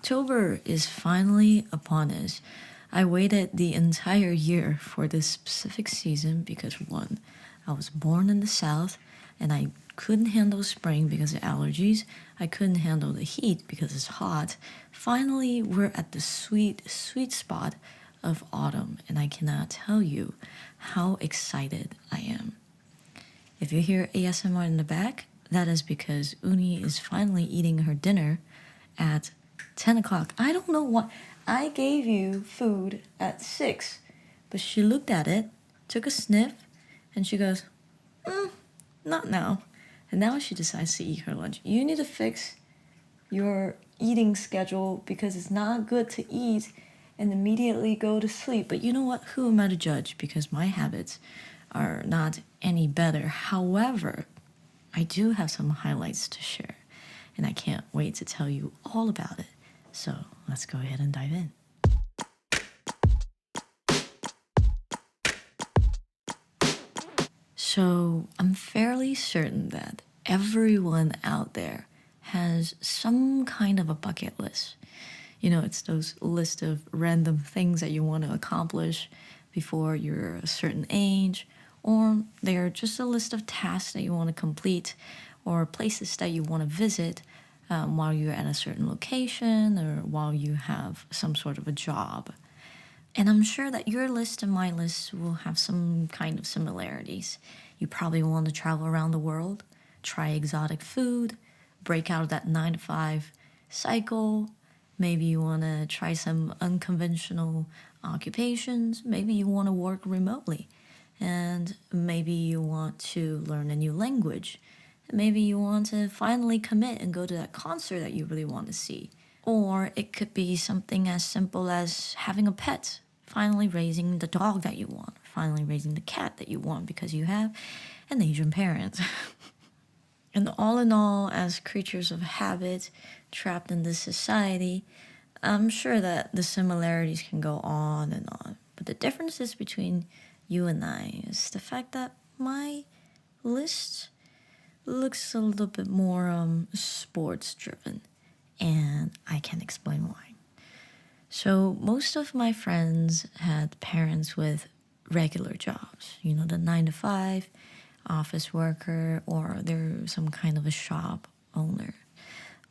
October is finally upon us. I waited the entire year for this specific season because one, I was born in the South and I couldn't handle spring because of allergies. I couldn't handle the heat because it's hot. Finally, we're at the sweet, sweet spot of autumn, and I cannot tell you how excited I am. If you hear ASMR in the back, that is because Uni is finally eating her dinner at 10 o'clock. I don't know what. I gave you food at 6, but she looked at it, took a sniff, and she goes, not now. And now she decides to eat her lunch. You need to fix your eating schedule because it's not good to eat and immediately go to sleep. But you know what? Who am I to judge? Because my habits are not any better. However, I do have some highlights to share, and I can't wait to tell you all about it. So let's go ahead and dive in. So I'm fairly certain that everyone out there has some kind of a bucket list. You know, it's those list of random things that you want to accomplish before you're a certain age, or they're just a list of tasks that you want to complete, or places that you want to visit while you're at a certain location, or while you have some sort of a job. And I'm sure that your list and my list will have some kind of similarities. You probably want to travel around the world, try exotic food, break out of that 9 to 5 cycle. Maybe you want to try some unconventional occupations. Maybe you want to work remotely. And maybe you want to learn a new language. Maybe you want to finally commit and go to that concert that you really want to see. Or it could be something as simple as having a pet, finally raising the dog that you want, finally raising the cat that you want because you have an Asian parent. And all in all, as creatures of habit trapped in this society, I'm sure that the similarities can go on and on. But the differences between you and I is the fact that my list looks a little bit more sports driven, and I can explain why. So most of my friends had parents with regular jobs, you know, the 9 to 5 office worker, or they're some kind of a shop owner.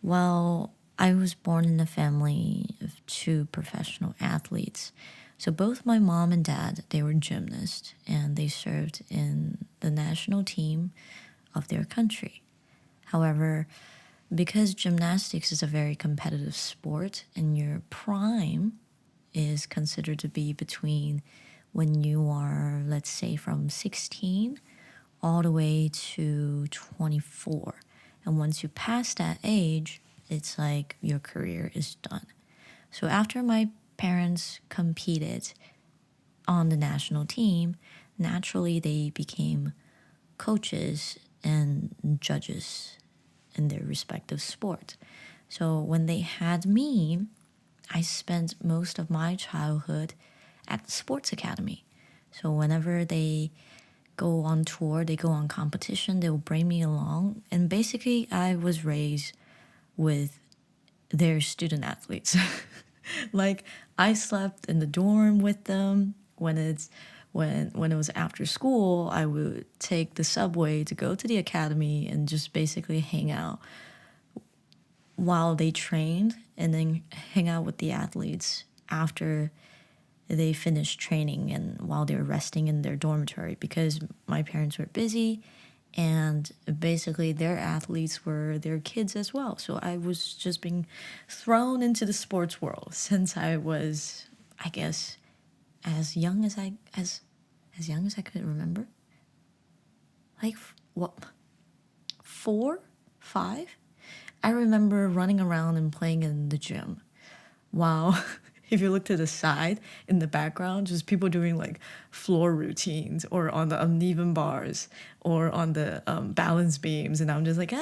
Well, I was born in a family of 2 professional athletes. So both my mom and dad, they were gymnasts, and they served in the national team of their country. However, because gymnastics is a very competitive sport, and your prime is considered to be between when you are, let's say, from 16 all the way to 24. And once you pass that age, it's like your career is done. So after my parents competed on the national team, naturally they became coaches and judges in their respective sport. So when they had me, I spent most of my childhood at the sports academy. So whenever they go on tour, they go on competition, they will bring me along. And basically, I was raised with their student athletes. Like, I slept in the dorm with them. When it was after school, I would take the subway to go to the academy and just basically hang out while they trained, and then hang out with the athletes after they finished training and while they were resting in their dormitory, because my parents were busy and basically their athletes were their kids as well. So I was just being thrown into the sports world since I was, I guess, as young as I could remember. Like, what, 4, 5? I remember running around and playing in the gym while if you look to the side in the background, just people doing like floor routines or on the uneven bars or on the balance beams, and I'm just like,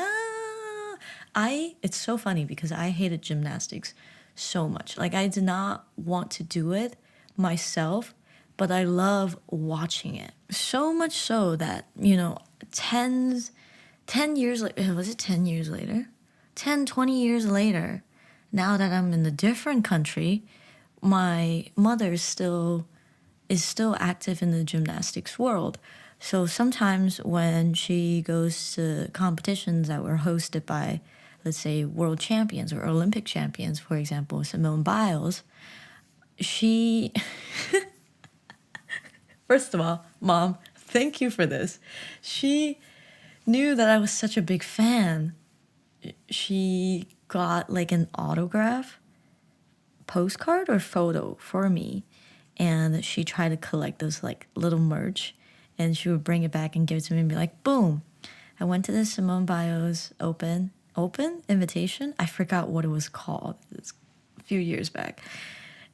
it's so funny because I hated gymnastics so much. Like, I did not want to do it myself, but I love watching it. So much so that, 10 years later, was it 10 years later? 10, 20 years later, now that I'm in a different country, my mother is still active in the gymnastics world. So sometimes when she goes to competitions that were hosted by, let's say, world champions or Olympic champions, for example, Simone Biles, she, first of all, Mom, thank you for this. She knew that I was such a big fan. She got like an autograph postcard or photo for me, and she tried to collect those like little merch, and she would bring it back and give it to me and be like, boom, I went to the Simone Biles open invitation. I forgot what it was called. It's a few years back.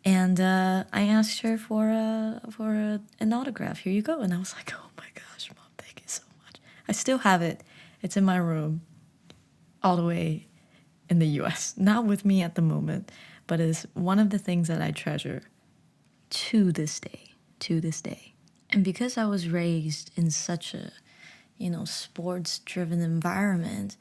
And I asked her for an autograph. Here you go. And I was like, oh my gosh, Mom, thank you so much. I still have it. It's in my room all the way in the US. Not with me at the moment, but it's one of the things that I treasure to this day. To this day. And because I was raised in such a, sports driven environment,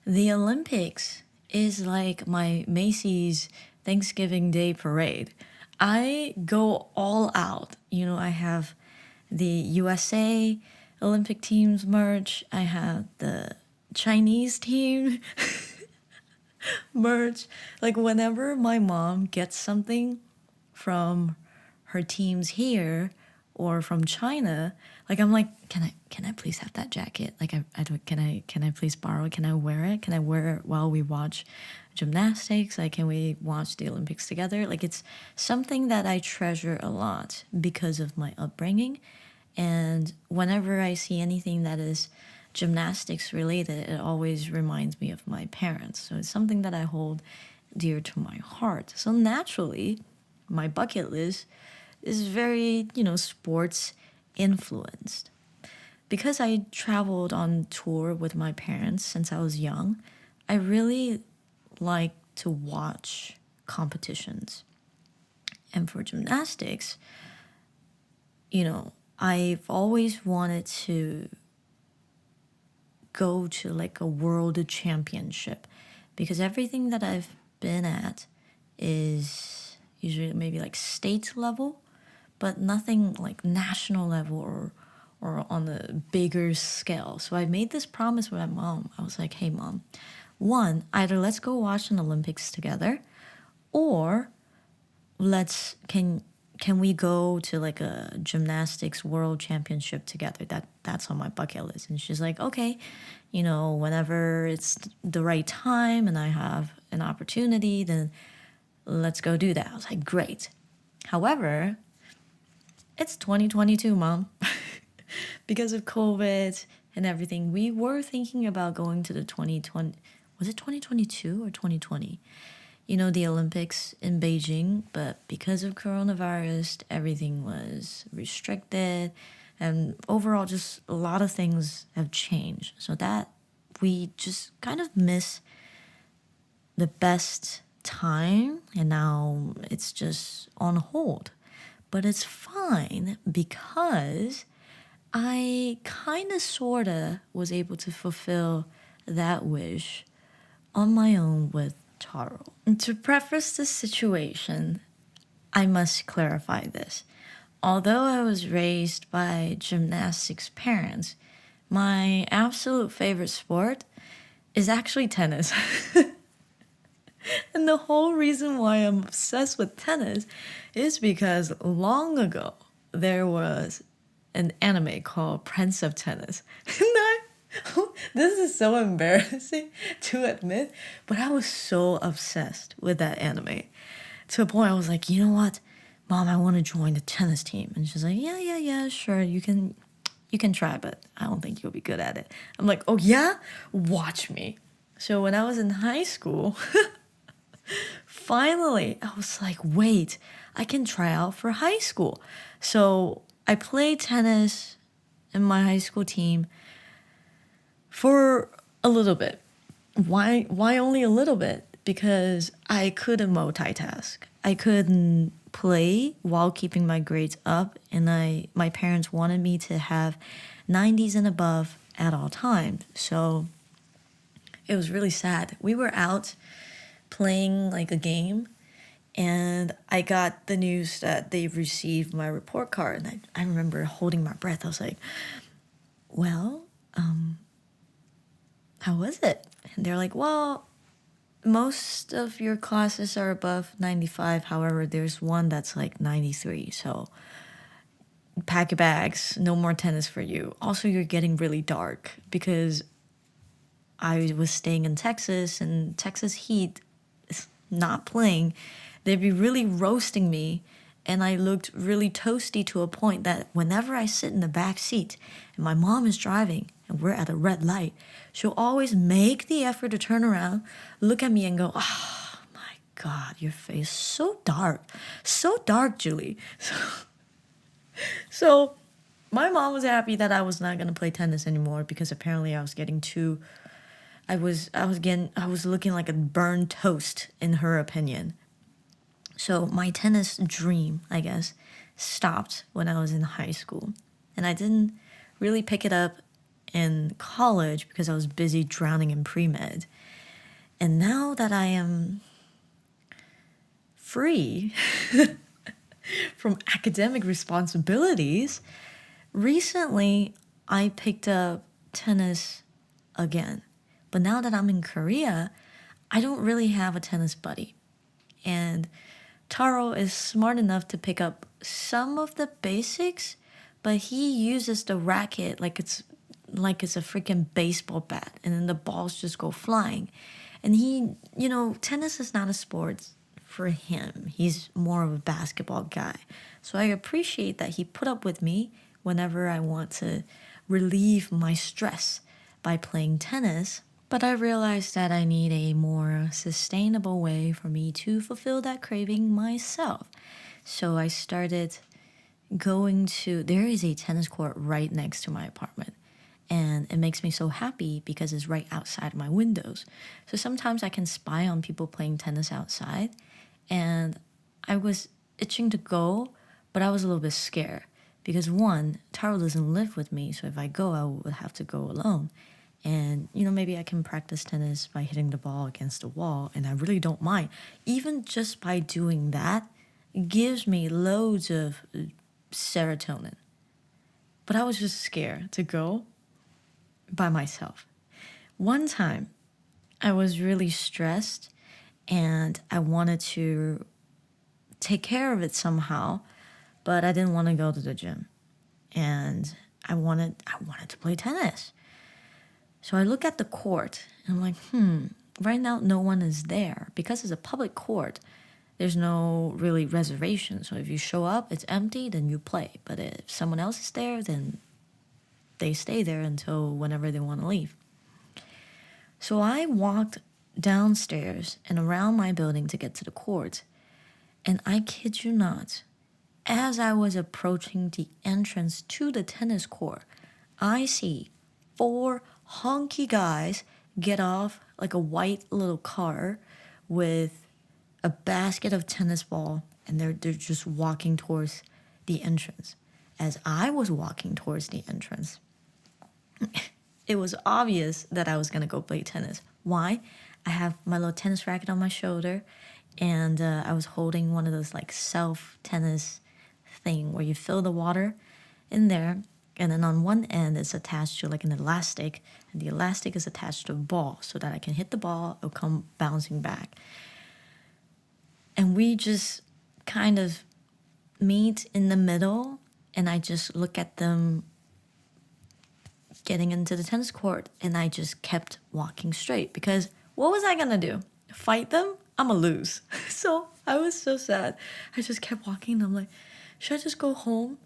the Olympics is like my Macy's Thanksgiving Day parade. I go all out. I have the USA Olympic team's merch, I have the Chinese team merch. Like, whenever my mom gets something from her teams here or from China, like, I'm like, can I please have that jacket? Like, I don't, can I please borrow it? Can I wear it? Can I wear it while we watch gymnastics? Like, can we watch the Olympics together? Like, it's something that I treasure a lot because of my upbringing. And whenever I see anything that is gymnastics related, it always reminds me of my parents. So it's something that I hold dear to my heart. So naturally, my bucket list is very, sports influenced. Because I traveled on tour with my parents since I was young, I really like to watch competitions. And for gymnastics, I've always wanted to go to like a world championship, because everything that I've been at is usually maybe like state level, but nothing like national level or on a bigger scale. So I made this promise with my mom. I was like, hey mom, one, either let's go watch an Olympics together, or can we go to like a gymnastics world championship together? That's on my bucket list. And she's like, okay, whenever it's the right time and I have an opportunity, then let's go do that. I was like, great. However, it's 2022, Mom. Because of COVID and everything, we were thinking about going to the 2020, was it 2022 or 2020? The Olympics in Beijing, but because of coronavirus, everything was restricted, and overall just a lot of things have changed. So that we just kind of miss the best time, and now it's just on hold. But it's fine because I kind of sort of was able to fulfill that wish on my own with Taro. And to preface this situation, I must clarify this. Although I was raised by gymnastics parents, my absolute favorite sport is actually tennis. And the whole reason why I'm obsessed with tennis is because long ago there was an anime called Prince of Tennis. This is so embarrassing to admit, but I was so obsessed with that anime to a point I was like, you know what, Mom, I want to join the tennis team. And she's like, yeah, sure, you can try, but I don't think you'll be good at it. I'm like, oh yeah, watch me. So when I was in high school, finally, I was like, wait, I can try out for high school. So I played tennis in my high school team for a little bit. Why only a little bit? Because I couldn't multitask. I couldn't play while keeping my grades up, and my parents wanted me to have 90s and above at all times. So it was really sad. We were out playing like a game, and I got the news that they received my report card. And I remember holding my breath. I was like, well, how was it? And they're like, well, most of your classes are above 95. However, there's one that's like 93. So pack your bags. No more tennis for you. Also, you're getting really dark because I was staying in Texas, and Texas heat is not playing. They'd be really roasting me, and I looked really toasty to a point that whenever I sit in the back seat and my mom is driving and we're at a red light, she'll always make the effort to turn around, look at me, and go, "Oh my God, your face so dark, Julie." So my mom was happy that I was not gonna play tennis anymore because apparently I was getting too I was looking like a burned toast in her opinion. So my tennis dream, I guess, stopped when I was in high school. And I didn't really pick it up in college because I was busy drowning in pre-med. And now that I am free from academic responsibilities, recently I picked up tennis again. But now that I'm in Korea, I don't really have a tennis buddy. And Taro is smart enough to pick up some of the basics, but he uses the racket like it's a freaking baseball bat, and then the balls just go flying. And tennis is not a sport for him. He's more of a basketball guy. So I appreciate that he put up with me whenever I want to relieve my stress by playing tennis. But I realized that I need a more sustainable way for me to fulfill that craving myself. So I started there is a tennis court right next to my apartment. And it makes me so happy because it's right outside my windows. So sometimes I can spy on people playing tennis outside. And I was itching to go, but I was a little bit scared. Because one, Taro doesn't live with me, so if I go, I would have to go alone. And, maybe I can practice tennis by hitting the ball against the wall, and I really don't mind. Even just by doing that, it gives me loads of serotonin. But I was just scared to go by myself. One time, I was really stressed and I wanted to take care of it somehow, but I didn't want to go to the gym. And I wanted to play tennis. So I look at the court and I'm like, right now no one is there. Because it's a public court, there's no really reservation. So if you show up, it's empty, then you play. But if someone else is there, then they stay there until whenever they want to leave. So I walked downstairs and around my building to get to the court. And I kid you not, as I was approaching the entrance to the tennis court, I see 4 honky guys get off like a white little car with a basket of tennis ball, and they're just walking towards the entrance. As I was walking towards the entrance, it was obvious that I was gonna go play tennis. Why? I have my little tennis racket on my shoulder, and I was holding one of those like self tennis thing where you fill the water in there, and then on one end it's attached to like an elastic, and the elastic is attached to a ball so that I can hit the ball, it'll come bouncing back. And we just kind of meet in the middle, and I just look at them getting into the tennis court, and I just kept walking straight because what was I gonna do? Fight them? I'm gonna lose. So I was so sad. I just kept walking, and I'm like, should I just go home?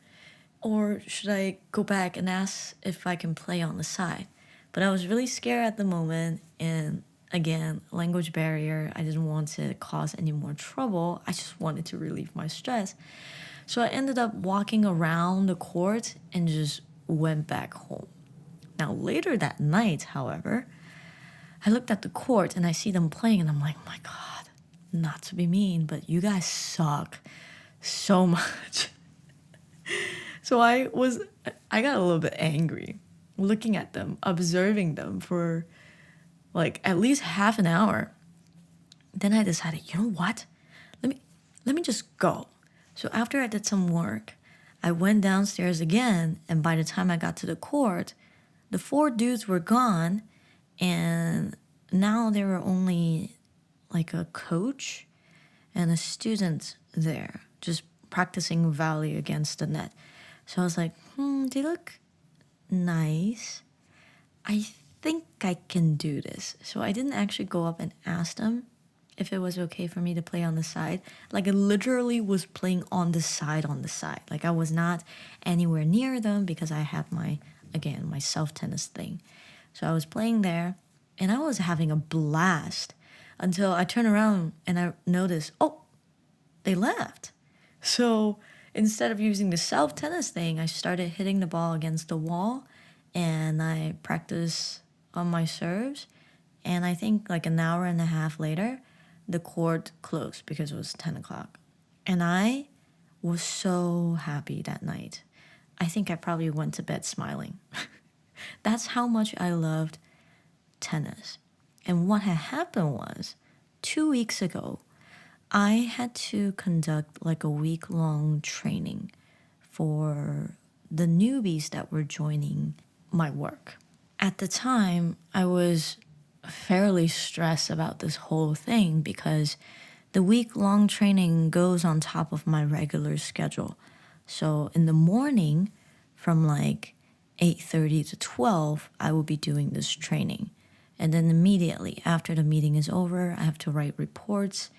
Or should I go back and ask if I can play on the side? But I was really scared at the moment, and again, language barrier. I didn't want to cause any more trouble. I just wanted to relieve my stress. So I ended up walking around the court and just went back home. Now, later that night, however, I looked at the court and I see them playing, and I'm like, oh my God, not to be mean, but you guys suck so much. So I got a little bit angry looking at them, observing them for like at least half an hour. Then I decided, you know what? Let me let me just go. So after I did some work, I went downstairs again, and by the time I got to the court, the four dudes were gone, and now there were only like a coach and a student there, just practicing volley against the net. So I was like, they look nice. I think I can do this. So I didn't actually go up and ask them if it was okay for me to play on the side. Like, I literally was playing on the side, on the side. Like, I was not anywhere near them because I had my, again, my self tennis thing. So I was playing there and I was having a blast until I turned around and I noticed, oh, they left. So instead of using the self tennis thing, I started hitting the ball against the wall and I practiced on my serves. And I think like an hour and a half later, the court closed because it was 10 o'clock. And I was so happy that night. I think I probably went to bed smiling. That's how much I loved tennis. And what had happened was 2 weeks ago, I had to conduct like a week-long training for the newbies that were joining my work. At the time, I was fairly stressed about this whole thing because the week-long training goes on top of my regular schedule. So in the morning, from like 8:30 to 12, I will be doing this training. And then immediately after the meeting is over, I have to write reports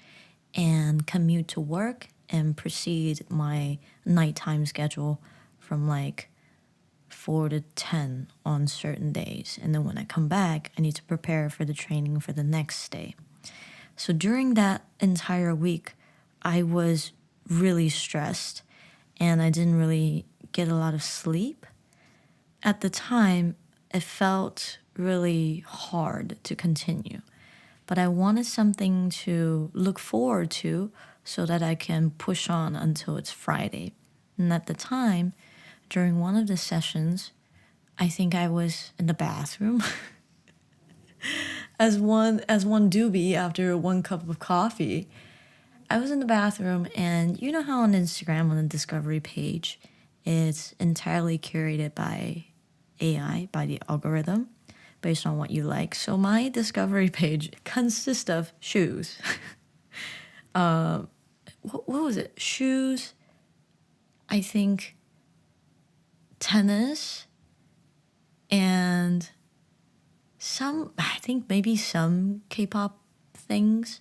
and commute to work and proceed my nighttime schedule from like 4 to 10 on certain days. And then when I come back, I need to prepare for the training for the next day. So during that entire week, I was really stressed and I didn't really get a lot of sleep. At the time, it felt really hard to continue, but I wanted something to look forward to so that I can push on until it's Friday. And at the time, during one of the sessions, I think I was in the bathroom as one doobie after one cup of coffee. I was in the bathroom, and you know how on Instagram on the discovery page, it's entirely curated by AI, by the algorithm, based on what you like. So my discovery page consists of shoes. What was it? Shoes, I think tennis, and I think maybe some K-pop things.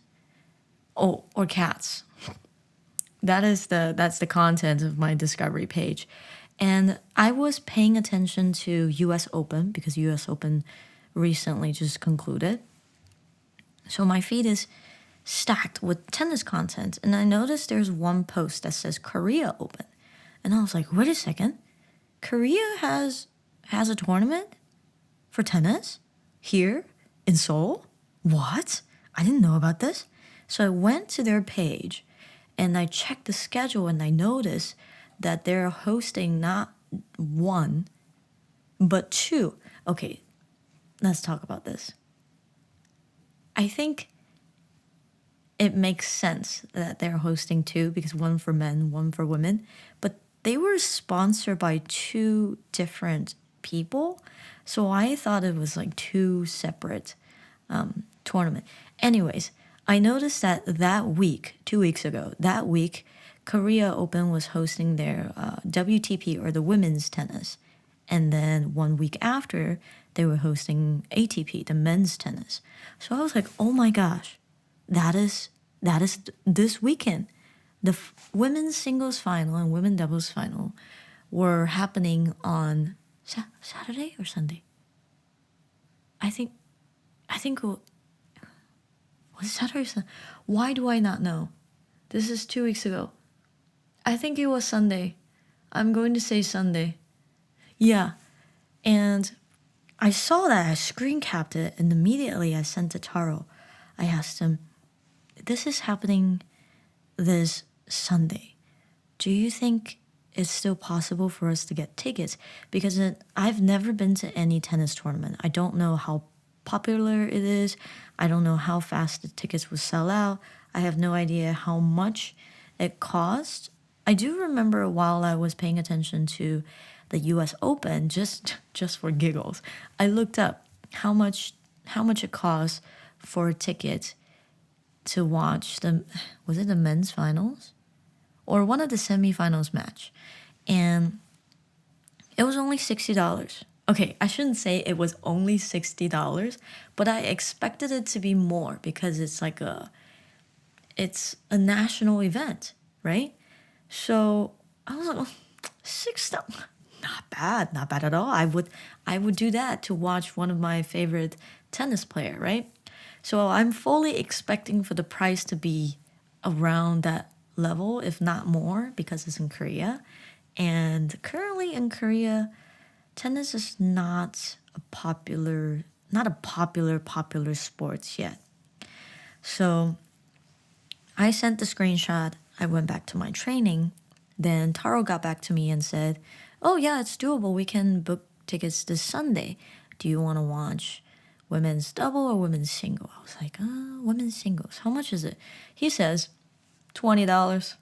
Oh, or cats. That's the content of my discovery page. And I was paying attention to US Open because US Open recently just concluded. So my feed is stacked with tennis content. And I noticed there's one post that says Korea Open. And I was like, wait a second. Korea has a tournament for tennis here in Seoul? What? I didn't know about this. So I went to their page and I checked the schedule and I noticed that they're hosting not one, but two. Okay, let's talk about this. I think it makes sense that they're hosting two because one for men, one for women, but they were sponsored by two different people. So I thought it was like two separate tournament. Anyways, I noticed that week, 2 weeks ago, that week, Korea Open was hosting their WTP or the women's tennis. And then 1 week after, they were hosting ATP, the men's tennis. So I was like, oh my gosh, that is this weekend. The women's singles final and women's doubles final were happening on Saturday or Sunday. I think was it Saturday or Sunday? Why do I not know? This is 2 weeks ago. I think it was Sunday. I'm going to say Sunday. Yeah. And I saw that, I screen capped it, and immediately I sent to Taro. I asked him, this is happening this Sunday. Do you think it's still possible for us to get tickets? Because I've never been to any tennis tournament. I don't know how popular it is. I don't know how fast the tickets will sell out. I have no idea how much it cost. I do remember while I was paying attention to the US Open, just for giggles, I looked up how much it costs for a ticket to watch the, was it the men's finals or one of the semifinals match, and it was only $60. Okay, I shouldn't say it was only $60, but I expected it to be more because it's a national event, right? So I was like, oh, $6, not bad at all. I would do that to watch one of my favorite tennis player, right? So I'm fully expecting for the price to be around that level, if not more, because it's in Korea. And currently in Korea, tennis is not a popular sports yet. So I sent the screenshot. I went back to my training. Then Taro got back to me and said, "Oh yeah, it's doable. We can book tickets this Sunday. Do you want to watch women's double or women's single?" I was like, women's singles. How much is it?" He says, $20.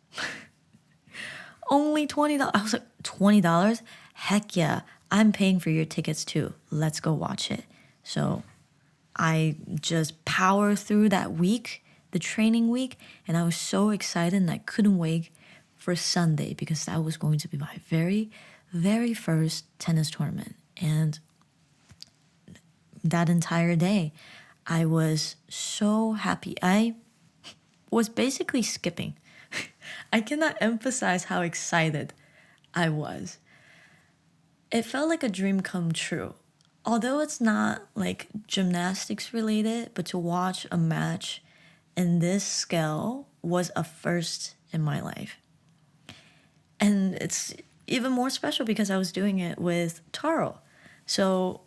Only $20. I was like, $20? Heck yeah. I'm paying for your tickets too. Let's go watch it. So I just power through that week, the training week, and I was so excited and I couldn't wait for Sunday because that was going to be my very, very first tennis tournament. And that entire day, I was so happy. I was basically skipping. I cannot emphasize how excited I was. It felt like a dream come true. Although it's not like gymnastics related, but to watch a match in this scale was a first in my life. And it's even more special because I was doing it with Taro. So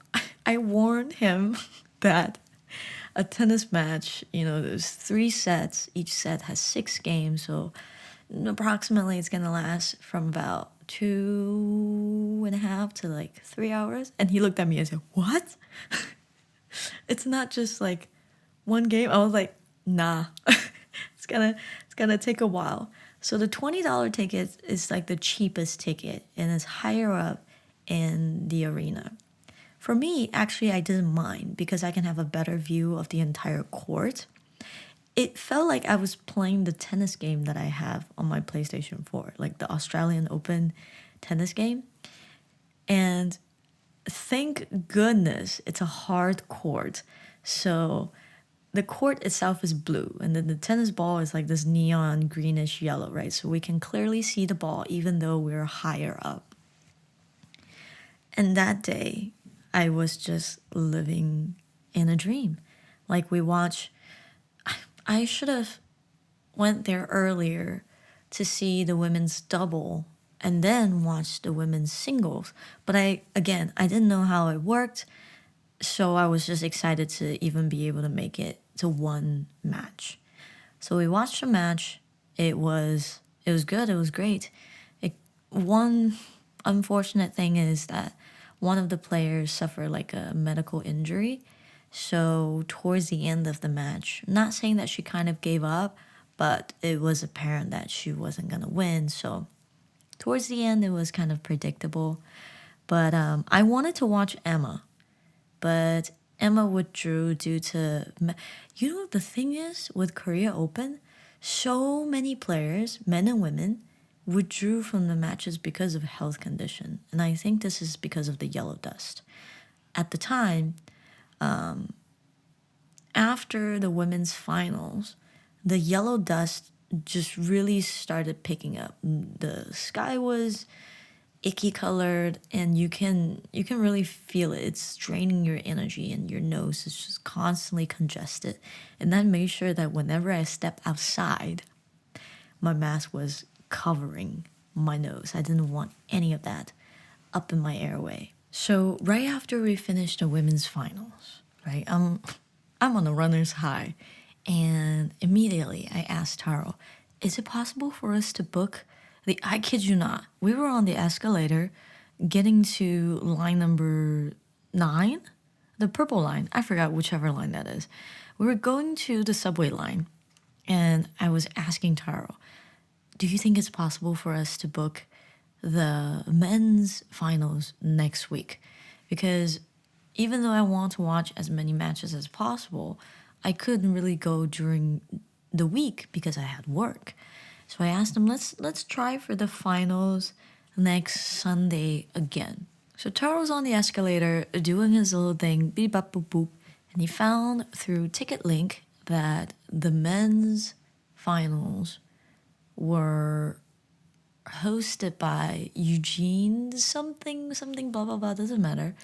I warned him that a tennis match, there's 3 sets. Each set has 6 games. So approximately it's going to last from about 2.5 to like 3 hours. And he looked at me and said, "What?" It's not just like one game. I was like, nah. It's gonna take a while. So the $20 ticket is like the cheapest ticket and it's higher up in the arena. For me, actually, I didn't mind because I can have a better view of the entire court. It felt like I was playing the tennis game that I have on my PlayStation 4, like the Australian Open tennis game. And thank goodness it's a hard court. So the court itself is blue, and then the tennis ball is like this neon greenish yellow, right? So we can clearly see the ball even though we're higher up. And that day, I was just living in a dream. Like we watch, I should have went there earlier to see the women's double and then watch the women's singles. But I didn't know how it worked, so I was just excited to even be able to make it to one match. So we watched a match. It was good. It was great. One unfortunate thing is that one of the players suffered like a medical injury. So towards the end of the match, not saying that she kind of gave up, but it was apparent that she wasn't gonna win. So towards the end, it was kind of predictable. But I wanted to watch Emma, but Emma withdrew due to. The thing is with Korea Open, so many players, men and women, withdrew from the matches because of health condition, and I think this is because of the yellow dust. At the time, after the women's finals, the yellow dust just really started picking up. The sky was icky colored and you can really feel it. It's draining your energy and your nose is just constantly congested. And that made sure that whenever I step outside, my mask was covering my nose. I didn't want any of that up in my airway. So right after we finished the women's finals, right? I'm on a runner's high. And immediately I asked Taro, "Is it possible for us to book I kid you not, we were on the escalator getting to line number 9. the purple line. I forgot whichever line that is. We were going to the subway line, and I was asking Taro, do you think it's possible for us to book the men's finals next week? Because even though I want to watch as many matches as possible, I couldn't really go during the week because I had work. So I asked him, let's try for the finals next Sunday again. So Taro's on the escalator doing his little thing, beep bop boop boop, and he found through Ticket Link that the men's finals were hosted by Eugene something blah blah blah, doesn't matter.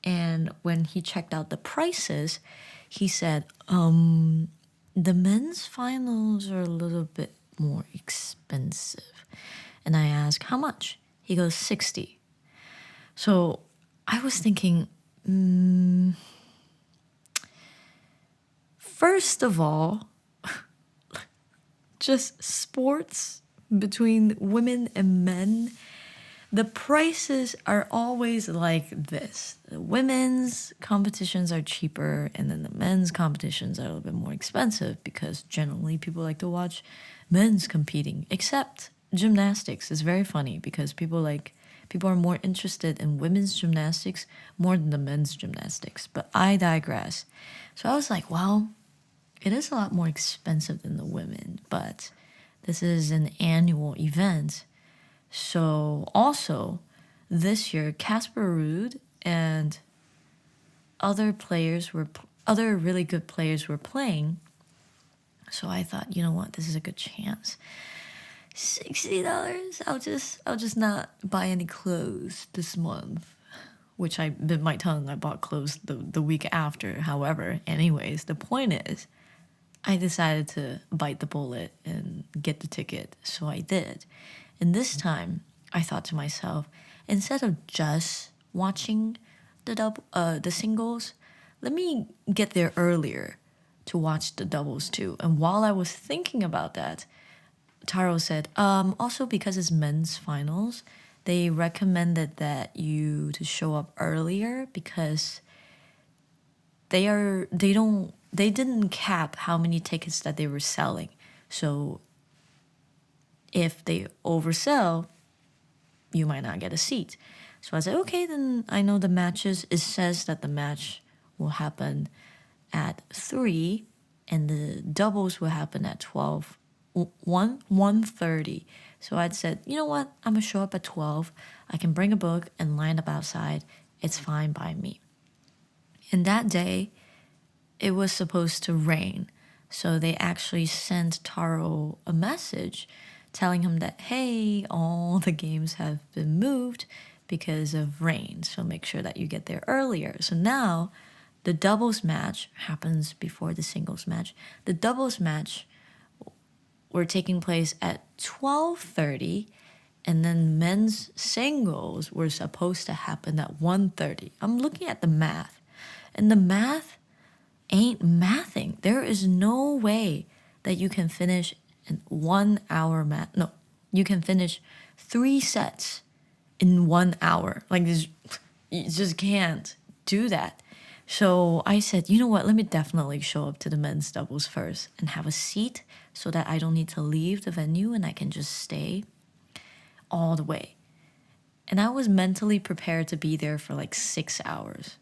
And when he checked out the prices, he said, the men's finals are a little bit more expensive. And I asked, how much? He goes, 60. So I was thinking, first of all, just sports between women and men, the prices are always like this. The women's competitions are cheaper, and then the men's competitions are a little bit more expensive because generally people like to watch men's competing. Except gymnastics is very funny because people are more interested in women's gymnastics more than the men's gymnastics. But I digress. So I was like, well, it is a lot more expensive than the women, but this is an annual event. So also, this year, Casper Ruud and other really good players were playing. So I thought, you know what, this is a good chance. $60. I'll just not buy any clothes this month. Which I bit my tongue. I bought clothes the week after. However, anyways, the point is, I decided to bite the bullet and get the ticket, so I did. And this time, I thought to myself, instead of just watching the singles, let me get there earlier to watch the doubles too. And while I was thinking about that, Taro said, also because it's men's finals, they recommended that you to show up earlier because they didn't cap how many tickets that they were selling. So if they oversell, you might not get a seat. So I said, okay, then I know the matches. It says that the match will happen at 3 and the doubles will happen at 12, 1:30. So I'd said, you know what? I'm going to show up at 12. I can bring a book and line up outside. It's fine by me. And that day, it was supposed to rain. So they actually sent Taro a message telling him that, hey, all the games have been moved because of rain. So make sure that you get there earlier. So now the doubles match happens before the singles match. The doubles match were taking place at 12:30, and then men's singles were supposed to happen at 1:30. I'm looking at the math, and the math ain't mathing. There is no way that you can finish in 1 hour No, you can finish 3 sets in 1 hour. Like this, you just can't do that. So I said, you know what, let me definitely show up to the men's doubles first and have a seat so that I don't need to leave the venue and I can just stay all the way. And I was mentally prepared to be there for like 6 hours.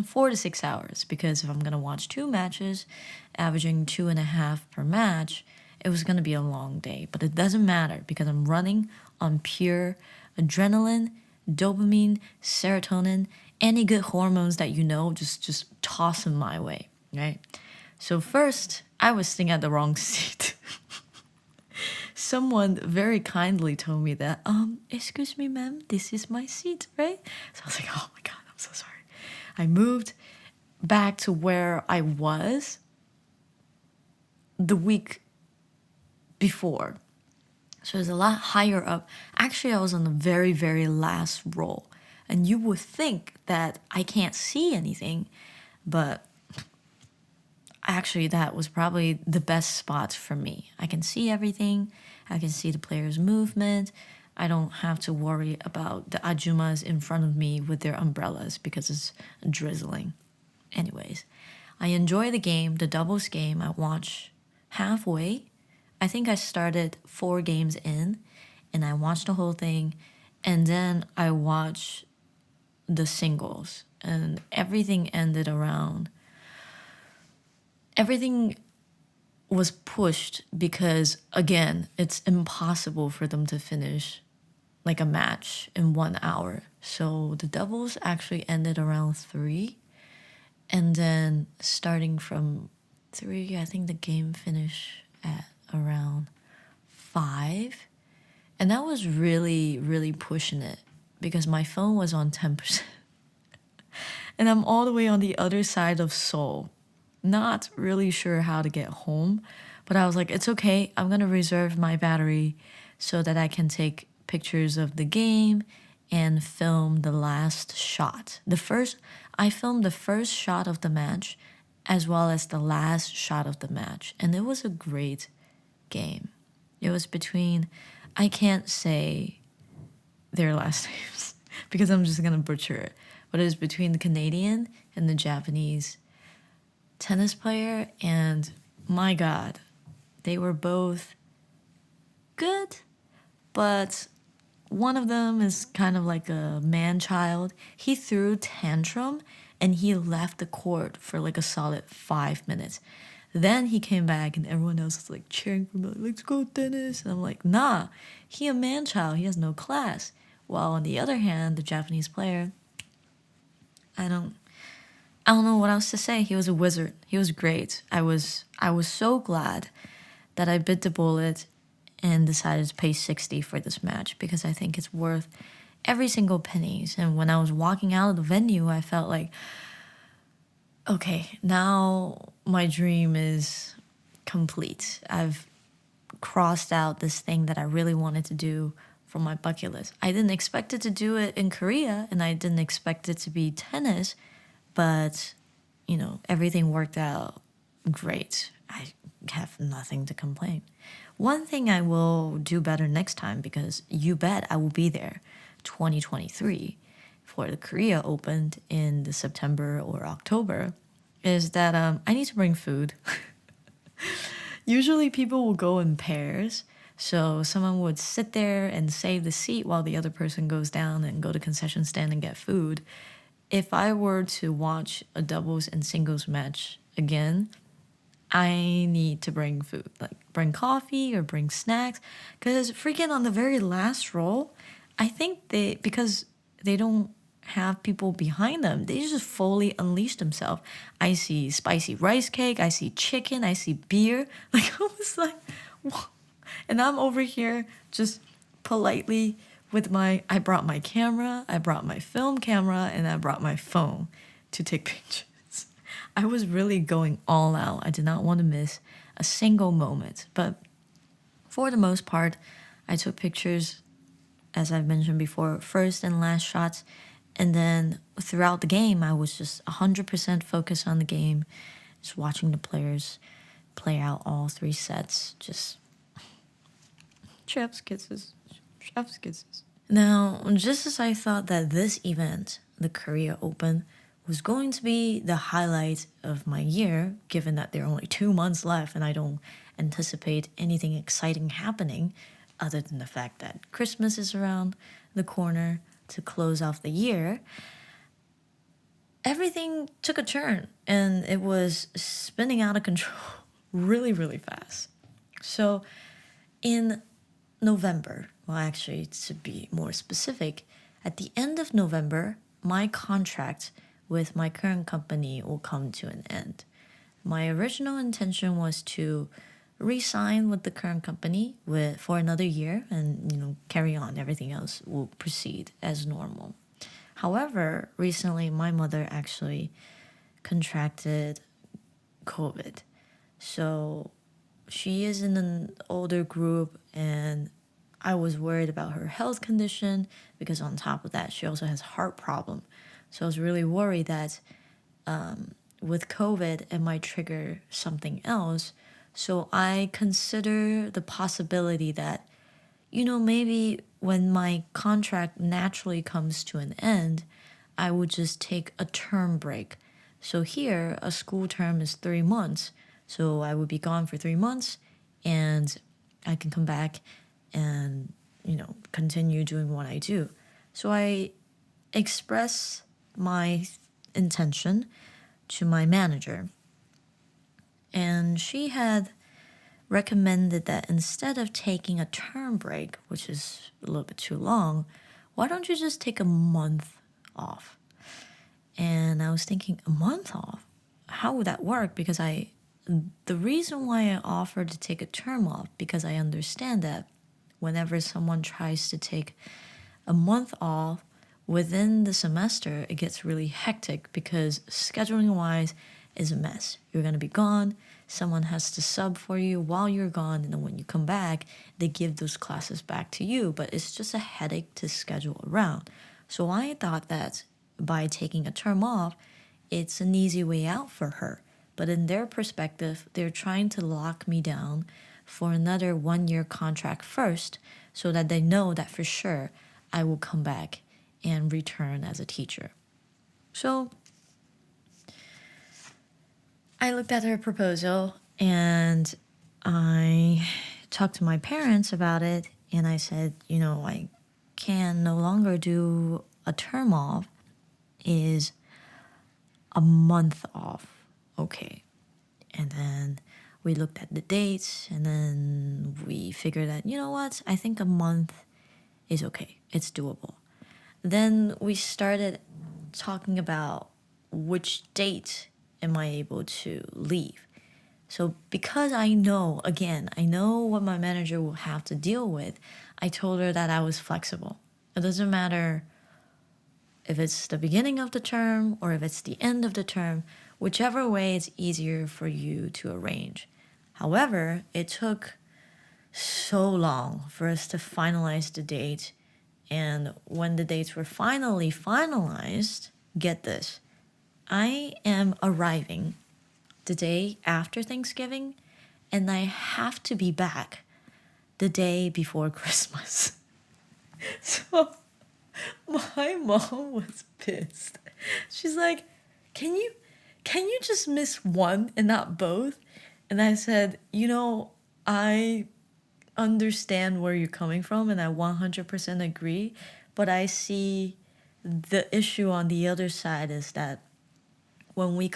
4 to 6 hours, because if I'm gonna watch 2 matches, averaging 2.5 per match, it was gonna be a long day. But it doesn't matter because I'm running on pure adrenaline, dopamine, serotonin, any good hormones that just toss them my way, right? So first, I was sitting at the wrong seat. Someone very kindly told me that, excuse me, ma'am, this is my seat, right? So I was like, oh my God, I'm so sorry. I moved back to where I was the week before. So it's a lot higher up. Actually, I was on the very, very last row. And you would think that I can't see anything, but actually that was probably the best spot for me. I can see everything. I can see the players' movement. I don't have to worry about the ajumas in front of me with their umbrellas because it's drizzling. Anyways, I enjoy the game, the doubles game. I watch halfway. I think I started 4 games in and I watched the whole thing. And then I watched the singles and everything was pushed because, again, it's impossible for them to finish like a match in 1 hour. So the doubles actually ended around 3. And then starting from 3, I think the game finished at around 5. And that was really, really pushing it because my phone was on 10%. And I'm all the way on the other side of Seoul. Not really sure how to get home, but I was like, it's okay. I'm going to reserve my battery so that I can take pictures of the game and film the last shot. I filmed the first shot of the match as well as the last shot of the match. And it was a great game. It was between, I can't say their last names because I'm just going to butcher it. But it was between the Canadian and the Japanese tennis player. And my God, they were both good, but one of them is kind of like a man-child. He threw tantrum and he left the court for like a solid 5 minutes. Then he came back and everyone else was like cheering for me, like, let's go tennis. And I'm like, nah, he a man-child. He has no class. While on the other hand, the Japanese player, I don't know what else to say. He was a wizard. He was great. I was so glad that I bit the bullet and decided to pay 60 for this match because I think it's worth every single pennies. And when I was walking out of the venue, I felt like, okay, now my dream is complete. I've crossed out this thing that I really wanted to do from my bucket list. I didn't expect it to do it in Korea, and I didn't expect it to be tennis, but everything worked out great. I have nothing to complain. One thing I will do better next time, because you bet I will be there 2023 for the Korea Open in the September or October, is that I need to bring food. Usually people will go in pairs. So someone would sit there and save the seat while the other person goes down and go to concession stand and get food. If I were to watch a doubles and singles match again, I need to bring food, like bring coffee or bring snacks. Because freaking on the very last roll, I think because they don't have people behind them, they just fully unleash themselves. I see spicy rice cake, I see chicken, I see beer. Like, I was like, what? And I'm over here just politely I brought my camera, I brought my film camera, and I brought my phone to take pictures. I was really going all out. I did not want to miss a single moment. But for the most part, I took pictures, as I've mentioned before, first and last shots. And then throughout the game, I was just 100% focused on the game, just watching the players play out all 3 sets. Just chef's kisses. Chef's kisses. Now, just as I thought that this event, the Korea Open, was going to be the highlight of my year, given that there are only 2 months left and I don't anticipate anything exciting happening other than the fact that Christmas is around the corner to close off the year, everything took a turn and it was spinning out of control really, really fast. So in November, well, actually, to be more specific, at the end of November, my contract with my current company will come to an end. My original intention was to re-sign with the current company for another year and carry on. Everything else will proceed as normal. However, recently my mother actually contracted COVID. So she is in an older group and I was worried about her health condition because on top of that, she also has heart problem. So I was really worried that with COVID, it might trigger something else. So I consider the possibility that, maybe when my contract naturally comes to an end, I would just take a term break So here, a school term is 3 months. So I would be gone for 3 months and I can come back and, continue doing what I do. So I express my intention to my manager. And she had recommended that instead of taking a term break, which is a little bit too long, why don't you just take a month off? And I was thinking, a month off? How would that work? Because the reason why I offered to take a term off, because I understand that whenever someone tries to take a month off within the semester, it gets really hectic because scheduling wise is a mess. You're going to be gone, someone has to sub for you while you're gone, and then when you come back, they give those classes back to you, but it's just a headache to schedule around. So I thought that by taking a term off, it's an easy way out for her. But in their perspective, they're trying to lock me down for another 1 year contract first so that they know that for sure I will come back and return as a teacher. So I looked at her proposal and I talked to my parents about it, and I said, I can no longer do a term off. Is a month off okay? And then we looked at the dates and then we figured that, what? I think a month is okay. It's doable. Then we started talking about which date am I able to leave. So because I know what my manager will have to deal with, I told her that I was flexible. It doesn't matter if it's the beginning of the term or if it's the end of the term, whichever way it's easier for you to arrange. However, it took so long for us to finalize the date. And when the dates were finally finalized, get this, I am arriving the day after Thanksgiving, and I have to be back the day before Christmas. So my mom was pissed. She's like, can you just miss one and not both? And I said, I understand where you're coming from and I 100% agree, but I see the issue on the other side is that when I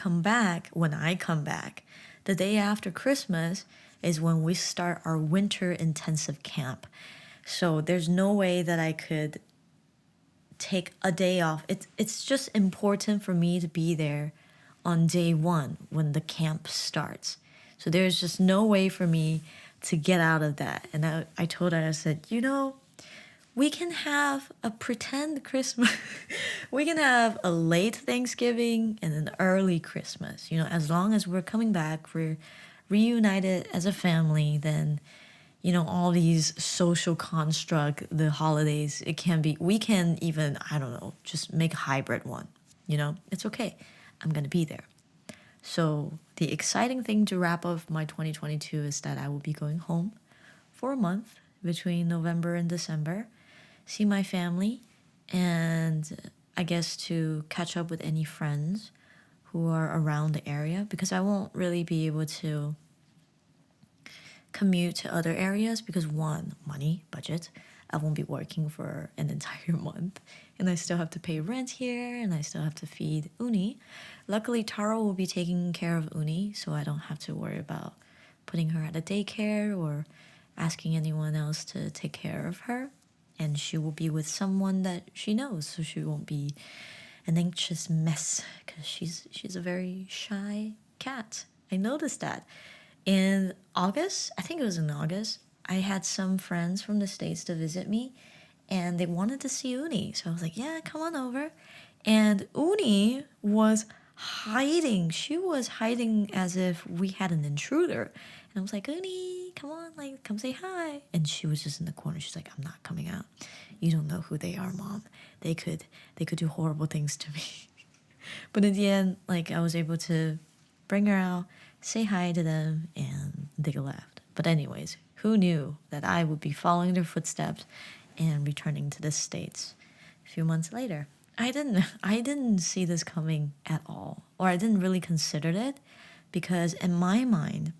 come back, the day after Christmas is when we start our winter intensive camp. So there's no way that I could take a day off. It's just important for me to be there on day one when the camp starts. So there's just no way for me to get out of that. And I told her, I said, we can have a pretend Christmas. We can have a late Thanksgiving and an early Christmas. As long as we're coming back, we're reunited as a family, then, all these social construct, the holidays, we can even, I don't know, just make a hybrid one. It's okay. I'm going to be there. So the exciting thing to wrap up my 2022 is that I will be going home for a month between November and December, see my family, and I guess to catch up with any friends who are around the area, because I won't really be able to commute to other areas because one, money, budget. I won't be working for an entire month and I still have to pay rent here and I still have to feed Uni. Luckily, Taro will be taking care of Uni, so I don't have to worry about putting her at a daycare or asking anyone else to take care of her. And she will be with someone that she knows, so she won't be an anxious mess because she's a very shy cat. I noticed that. In August, I think it was in August, I had some friends from the States to visit me and they wanted to see Uni. So I was like, yeah, come on over. And Uni was hiding. She was hiding as if we had an intruder. And I was like, Uni, come on, come say hi. And she was just in the corner. She's like, I'm not coming out. You don't know who they are, Mom. They could do horrible things to me. But in the end, I was able to bring her out, say hi to them, and they left. But anyways, who knew that I would be following their footsteps and returning to the States a few months later? I didn't see this coming at all, or I didn't really consider it, because in my mind,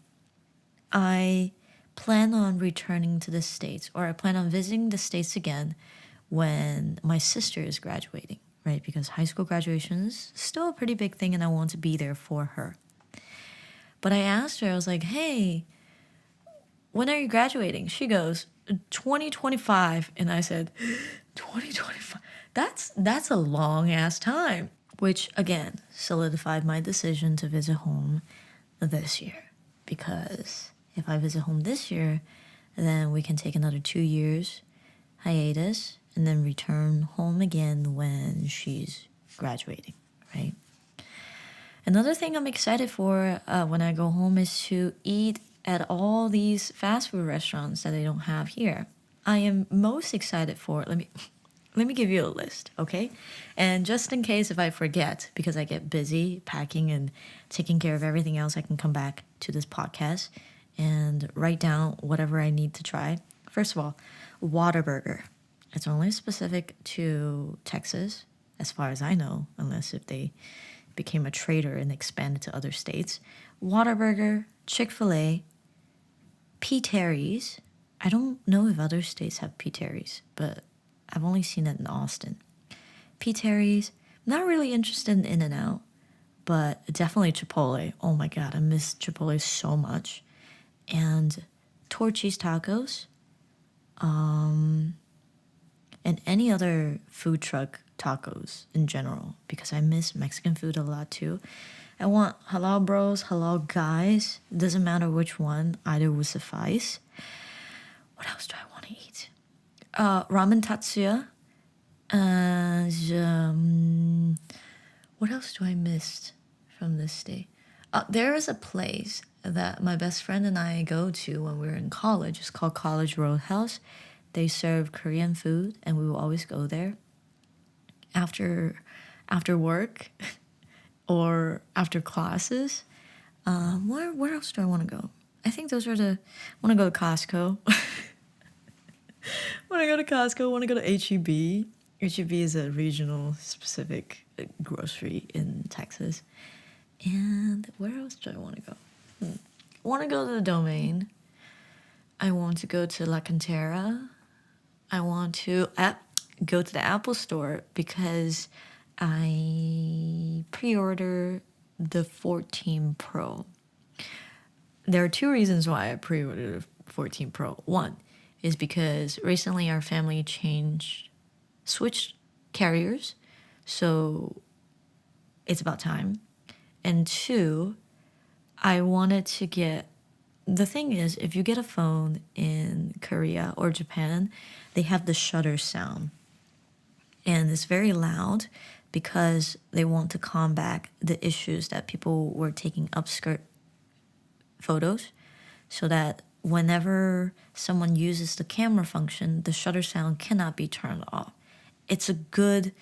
I plan on returning to the States, or I plan on visiting the States again when my sister is graduating, right? Because high school graduation is still a pretty big thing and I want to be there for her. But I asked her, I was like, hey, when are you graduating? She goes, 2025. And I said, 2025? That's a long ass time. Which again solidified my decision to visit home this year. Because if I visit home this year, then we can take another 2 years hiatus and then return home again when she's graduating, right? Another thing I'm excited for when I go home is to eat at all these fast food restaurants that they don't have here. I am most excited for, let me give you a list, okay? And just in case if I forget, because I get busy packing and taking care of everything else, I can come back to this podcast and write down whatever I need to try. First of all, Whataburger. It's only specific to Texas, as far as I know, unless if they became a trader and expanded to other states. Whataburger, Chick-fil-A, P. Terry's. I don't know if other states have P. Terry's, but I've only seen it in Austin. P. Terry's. Not really interested in In-N-Out, but definitely Chipotle. Oh my god, I miss Chipotle so much. And Torchy's Tacos. And any other food truck tacos in general, because I miss Mexican food a lot too. I want halal bros, halal guys. It doesn't matter which one, either will suffice. What else do I want to eat? Ramen Tatsuya. What else do I miss from this day? There is a place that my best friend and I go to when we were in college. It's called College Roadhouse. They serve Korean food, and we will always go there after work or after classes. Where else do I want to go? I think those are the. I want to go to Costco. When I go to Costco, I want to go to HEB. HEB is a regional specific grocery in Texas. And where else do I want to go? I want to go to the Domain. I want to go to La Cantera. I want to go to the Apple Store because I pre-order the 14 Pro. There are two reasons why I pre-ordered the 14 Pro. One is because recently our family switched carriers, so it's about time. And two, I wanted to get. The thing is, if you get a phone in Korea or Japan, they have the shutter sound. And it's very loud because they want to combat the issues that people were taking upskirt photos, so that whenever someone uses the camera function, the shutter sound cannot be turned off. It's a good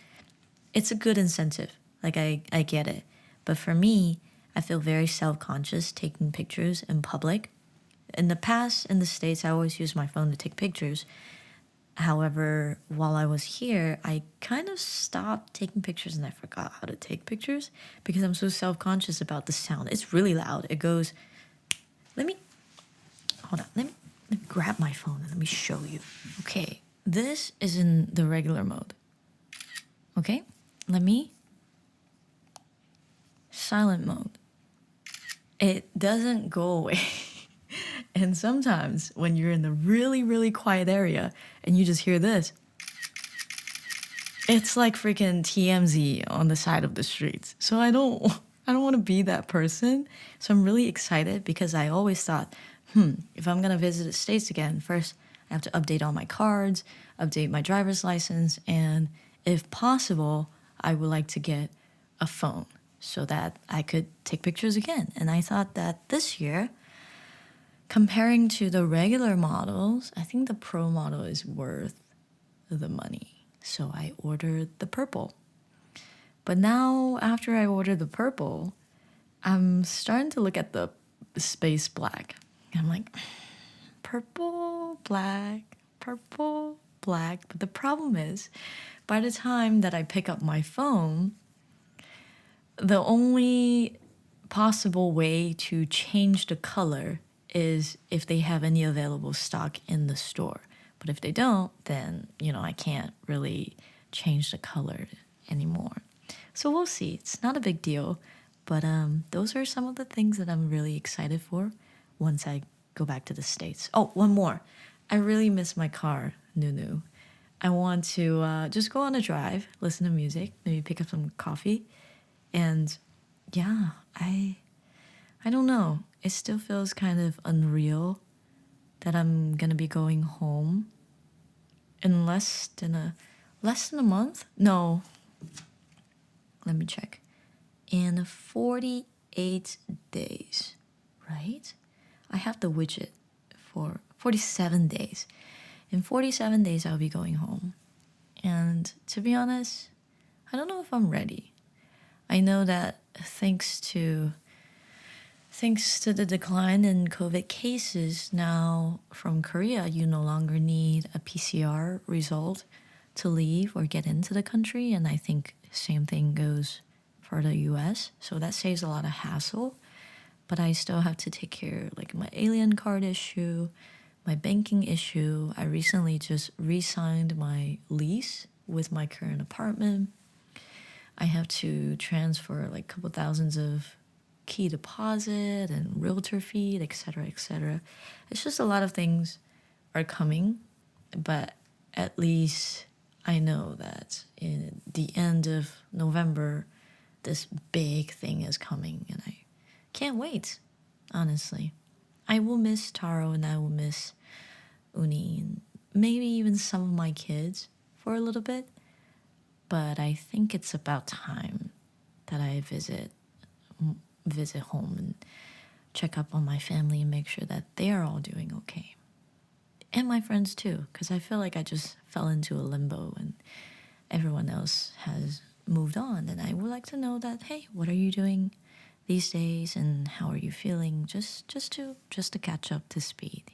incentive. Like I get it. But for me, I feel very self-conscious taking pictures in public. In the past, in the States, I always used my phone to take pictures. However, while I was here, I kind of stopped taking pictures and I forgot how to take pictures because I'm so self-conscious about the sound. It's really loud. It goes, hold on, let me grab my phone and let me show you. Okay, this is in the regular mode. Okay, let me, silent mode. It doesn't go away. And sometimes when you're in the really, really quiet area and you just hear this, it's like freaking TMZ on the side of the streets. So I don't want to be that person. So I'm really excited because I always thought, if I'm going to visit the States again, first I have to update all my cards, update my driver's license, and if possible, I would like to get a phone so that I could take pictures again. And I thought that this year, comparing to the regular models, I think the Pro model is worth the money. So I ordered the purple. But now, after I ordered the purple, I'm starting to look at the space black. And I'm like, purple, black, black. But the problem is, by the time that I pick up my phone, the only possible way to change the color is if they have any available stock in the store. But if they don't, then, I can't really change the color anymore. So we'll see. It's not a big deal. But those are some of the things that I'm really excited for once I go back to the States. Oh, one more. I really miss my car, Nunu. I want to just go on a drive, listen to music, maybe pick up some coffee. And yeah, I don't know. It still feels kind of unreal that I'm going to be going home in less than a month? No. Let me check. In 48 days, right? I have the widget for 47 days. In 47 days, I'll be going home. And to be honest, I don't know if I'm ready. I know that thanks to the decline in COVID cases, now from Korea, you no longer need a PCR result to leave or get into the country. And I think same thing goes for the US. So that saves a lot of hassle. But I still have to take care of my alien card issue, my banking issue. I recently just re-signed my lease with my current apartment. I have to transfer a couple thousands of key deposit and realtor fee, etc., etc. It's just a lot of things are coming, but at least I know that in the end of November, this big thing is coming, and I can't wait, honestly. I will miss Taro and I will miss Uni and maybe even some of my kids for a little bit, but I think it's about time that I visit home and check up on my family and make sure that they're all doing okay. And my friends too, because I feel like I just fell into a limbo and everyone else has moved on. And I would like to know that, hey, what are you doing these days and how are you feeling? Just to catch up to speed,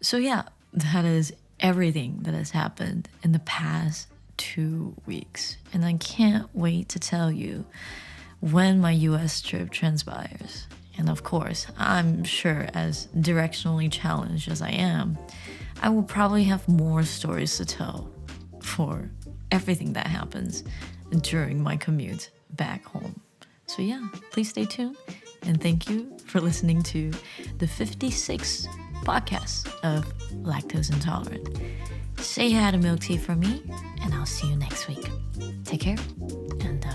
So yeah, that is everything that has happened in the past 2 weeks. And I can't wait to tell you when my US trip transpires. And of course, I'm sure as directionally challenged as I am, I will probably have more stories to tell for everything that happens during my commute back home. So yeah, please stay tuned. And thank you for listening to the 56th podcast of Lactose Intolerant. Say hi to milk tea for me, and I'll see you next week. Take care, and